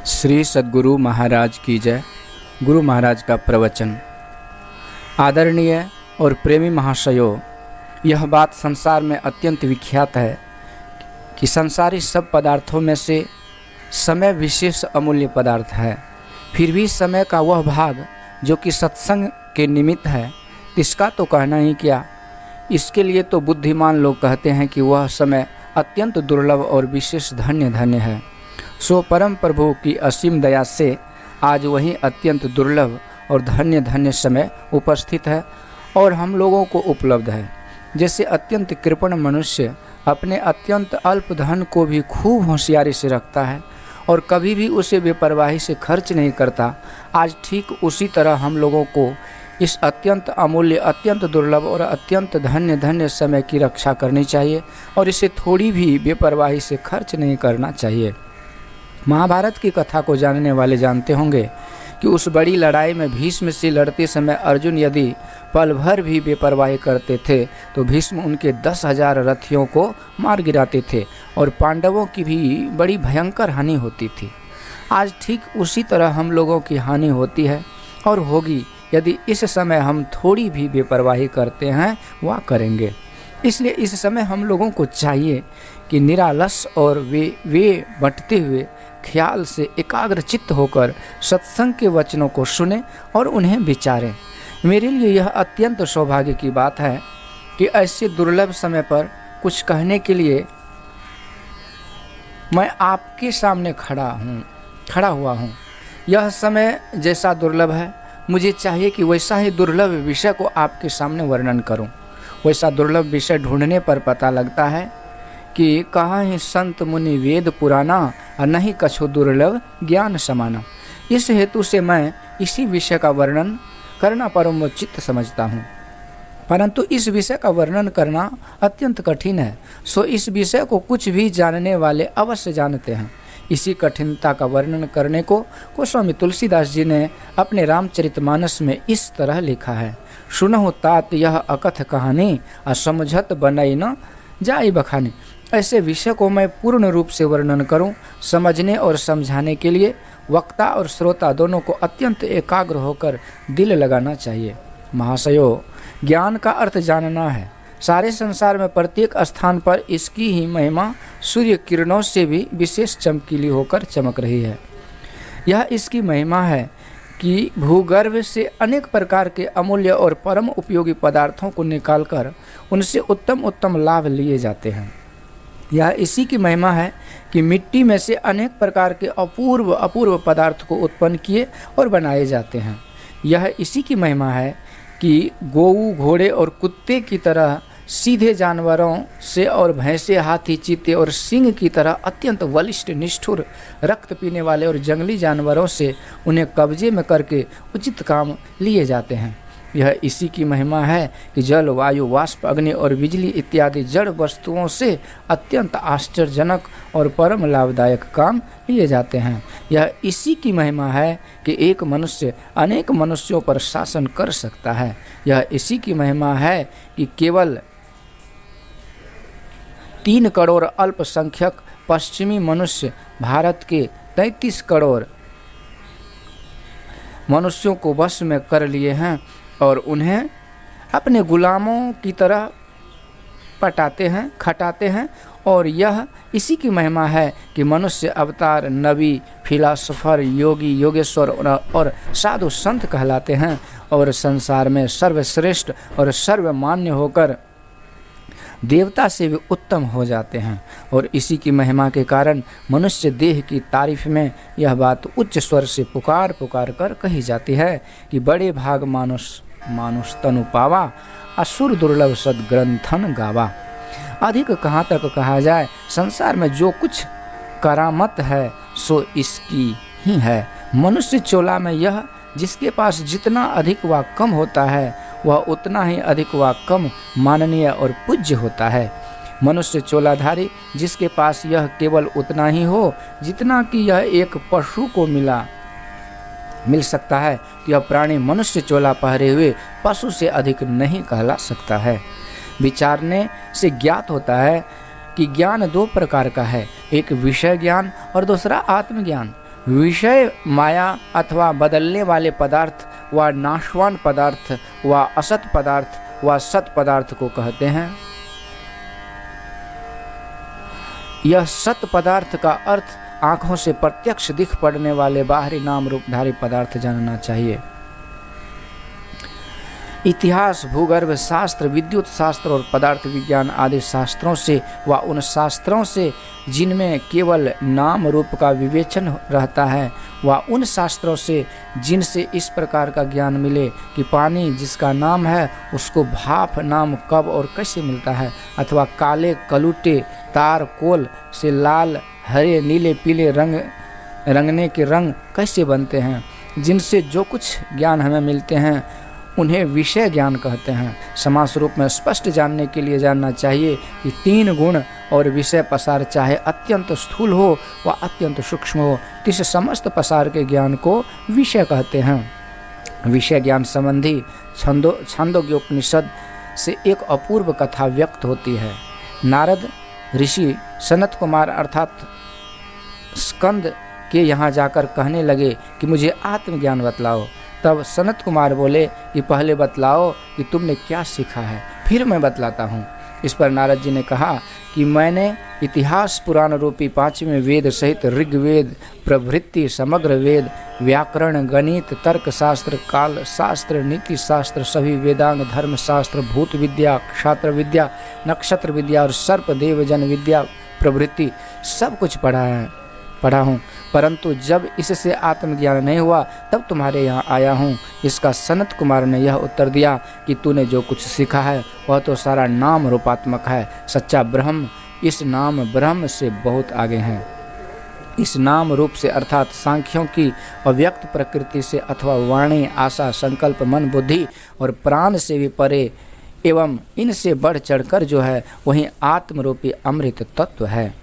श्री सद्गुरु महाराज की जय। गुरु महाराज का प्रवचन। आदरणीय और प्रेमी महाशयों, यह बात संसार में अत्यंत विख्यात है कि संसारी सब पदार्थों में से समय विशेष अमूल्य पदार्थ है। फिर भी समय का वह भाग जो कि सत्संग के निमित्त है, इसका तो कहना ही क्या। इसके लिए तो बुद्धिमान लोग कहते हैं कि वह समय अत्यंत दुर्लभ और विशेष धन्य है। सो परम प्रभु की असीम दया से आज वही अत्यंत दुर्लभ और धन्य समय उपस्थित है और हम लोगों को उपलब्ध है। जैसे अत्यंत कृपण मनुष्य अपने अत्यंत अल्प धन को भी खूब होशियारी से रखता है और कभी भी उसे बेपरवाही से खर्च नहीं करता, आज ठीक उसी तरह हम लोगों को इस अत्यंत अमूल्य, अत्यंत दुर्लभ और अत्यंत धन्य समय की रक्षा करनी चाहिए और इसे थोड़ी भी बेपरवाही से खर्च नहीं करना चाहिए। महाभारत की कथा को जानने वाले जानते होंगे कि उस बड़ी लड़ाई में भीष्म से लड़ते समय अर्जुन यदि पल भर भी बेपरवाही करते थे तो भीष्म उनके 10,000 रथियों को मार गिराते थे और पांडवों की भी बड़ी भयंकर हानि होती थी। आज ठीक उसी तरह हम लोगों की हानि होती है और होगी यदि इस समय हम थोड़ी भी बेपरवाही करते हैं वा करेंगे। इसलिए इस समय हम लोगों को चाहिए कि निरालस और वे बंटते हुए ख्याल से एकाग्र चित्त होकर सत्संग के वचनों को सुने और उन्हें विचारें। मेरे लिए यह अत्यंत सौभाग्य की बात है कि ऐसे दुर्लभ समय पर कुछ कहने के लिए मैं आपके सामने खड़ा हुआ हूँ। यह समय जैसा दुर्लभ है, मुझे चाहिए कि वैसा ही दुर्लभ विषय को आपके सामने वर्णन करूं। वैसा दुर्लभ विषय ढूंढने पर पता लगता है कि कहाँ ही संत मुनि वेद पुराना और नहीं कछु दुर्लभ ज्ञान समाना। इस हेतु से मैं इसी विषय का वर्णन करना परमोचित समझता हूँ, परंतु इस विषय का वर्णन करना अत्यंत कठिन है। सो इस विषय को कुछ भी जानने वाले अवश्य जानते हैं। इसी कठिनता का वर्णन करने को गोस्वामी तुलसीदास जी ने अपने रामचरितमानस में इस तरह लिखा है। सुनहु तात यह अकथ कहानी असमझत बनई न जाई बखानी। ऐसे विषय को मैं पूर्ण रूप से वर्णन करूं, समझने और समझाने के लिए वक्ता और श्रोता दोनों को अत्यंत एकाग्र होकर दिल लगाना चाहिए। महाशयों, ज्ञान का अर्थ जानना है। सारे संसार में प्रत्येक स्थान पर इसकी ही महिमा सूर्य किरणों से भी विशेष चमकीली होकर चमक रही है। यह इसकी महिमा है कि भूगर्भ से अनेक प्रकार के अमूल्य और परम उपयोगी पदार्थों को निकालकर उनसे उत्तम लाभ लिए जाते हैं। यह इसी की महिमा है कि मिट्टी में से अनेक प्रकार के अपूर्व पदार्थ को उत्पन्न किए और बनाए जाते हैं। यह इसी की महिमा है कि गौ, घोड़े और कुत्ते की तरह सीधे जानवरों से और भैंसे, हाथी, चीते और सिंह की तरह अत्यंत बलिष्ठ, निष्ठुर, रक्त पीने वाले और जंगली जानवरों से उन्हें कब्जे में करके उचित काम लिए जाते हैं। यह इसी की महिमा है कि जल, वायु, वाष्प, अग्नि और बिजली इत्यादि जड़ वस्तुओं से अत्यंत आश्चर्यजनक और परम लाभदायक काम लिए जाते हैं। यह इसी की महिमा है कि एक मनुष्य अनेक मनुष्यों पर शासन कर सकता है। यह इसी की महिमा है कि केवल 3 करोड़ अल्पसंख्यक पश्चिमी मनुष्य भारत के 33 करोड़ मनुष्यों को वश में कर लिए हैं और उन्हें अपने गुलामों की तरह पटाते हैं, खटाते हैं। और यह इसी की महिमा है कि मनुष्य अवतार, नबी, फिलासफर, योगी, योगेश्वर और साधु संत कहलाते हैं और संसार में सर्वश्रेष्ठ और सर्वमान्य होकर देवता से भी उत्तम हो जाते हैं। और इसी की महिमा के कारण मनुष्य देह की तारीफ में यह बात उच्च स्वर से पुकार कर कही जाती है कि बड़े भाग मानुष तनु पावा, असुर दुर्लभ सद्ग्रंथन गावा। अधिक कहाँ तक कहा जाए, संसार में जो कुछ करामत है सो इसकी ही है। मनुष्य चोला में यह जिसके पास जितना अधिक व कम होता है वह उतना ही अधिक व कम माननीय और पूज्य होता है। मनुष्य चोलाधारी जिसके पास यह केवल उतना ही हो जितना कि यह एक पशु को मिल सकता है, तो यह प्राणी मनुष्य चोला पहरे हुए पशु से अधिक नहीं कहला सकता है। विचारने से ज्ञात होता है कि ज्ञान 2 प्रकार का है, एक विषय ज्ञान और दूसरा आत्मज्ञान। विषय माया अथवा बदलने वाले पदार्थ व नाशवान पदार्थ व असत पदार्थ व सत पदार्थ को कहते हैं। यह सत पदार्थ का अर्थ आंखों से प्रत्यक्ष दिख पड़ने वाले बाहरी नाम रूपधारी पदार्थ जानना चाहिए। इतिहास, भूगर्भ शास्त्र, विद्युत शास्त्र और पदार्थ विज्ञान आदि शास्त्रों से व उन शास्त्रों से जिनमें केवल नाम रूप का विवेचन रहता है व उन शास्त्रों से जिनसे इस प्रकार का ज्ञान मिले कि पानी जिसका नाम है उसको भाप नाम कब और कैसे मिलता है, अथवा काले कलूटे तार कोल से लाल हरे नीले पीले रंगने के रंग कैसे बनते हैं, जिनसे जो कुछ ज्ञान हमें मिलते हैं उन्हें विषय ज्ञान कहते हैं। समास रूप में स्पष्ट जानने के लिए जानना चाहिए कि 3 गुण और विषय पसार चाहे अत्यंत स्थूल हो व अत्यंत सूक्ष्म हो, इस समस्त पसार के ज्ञान को विषय कहते हैं। विषय ज्ञान संबंधी छांदोग्योपनिषद से एक अपूर्व कथा व्यक्त होती है। नारद ऋषि सनत कुमार अर्थात स्कंद के यहाँ जाकर कहने लगे कि मुझे आत्मज्ञान बतलाओ। तब सनत कुमार बोले कि पहले बतलाओ कि तुमने क्या सीखा है, फिर मैं बतलाता हूँ। इस पर नारद जी ने कहा कि मैंने इतिहास पुराण रूपी 5वें वेद सहित ऋग्वेद प्रभृति समग्र वेद, व्याकरण, गणित, तर्क शास्त्र, काल शास्त्र, नीति शास्त्र, सभी वेदांग, धर्म शास्त्र, भूत विद्या, क्षात्र विद्या, नक्षत्र विद्या और सर्प देवजन विद्या प्रभृति सब कुछ पढ़ा हूँ, परंतु जब इससे आत्मज्ञान नहीं हुआ तब तुम्हारे यहाँ आया हूँ। इसका सनत कुमार ने यह उत्तर दिया कि तूने जो कुछ सीखा है वह तो सारा नाम रूपात्मक है। सच्चा ब्रह्म इस नाम ब्रह्म से बहुत आगे है। इस नाम रूप से अर्थात सांख्यों की अव्यक्त प्रकृति से अथवा वाणी, आशा, संकल्प, मन, बुद्धि और प्राण से भी परे एवं इनसे बढ़ चढ़कर जो है वही आत्मरूपी अमृत तत्व है।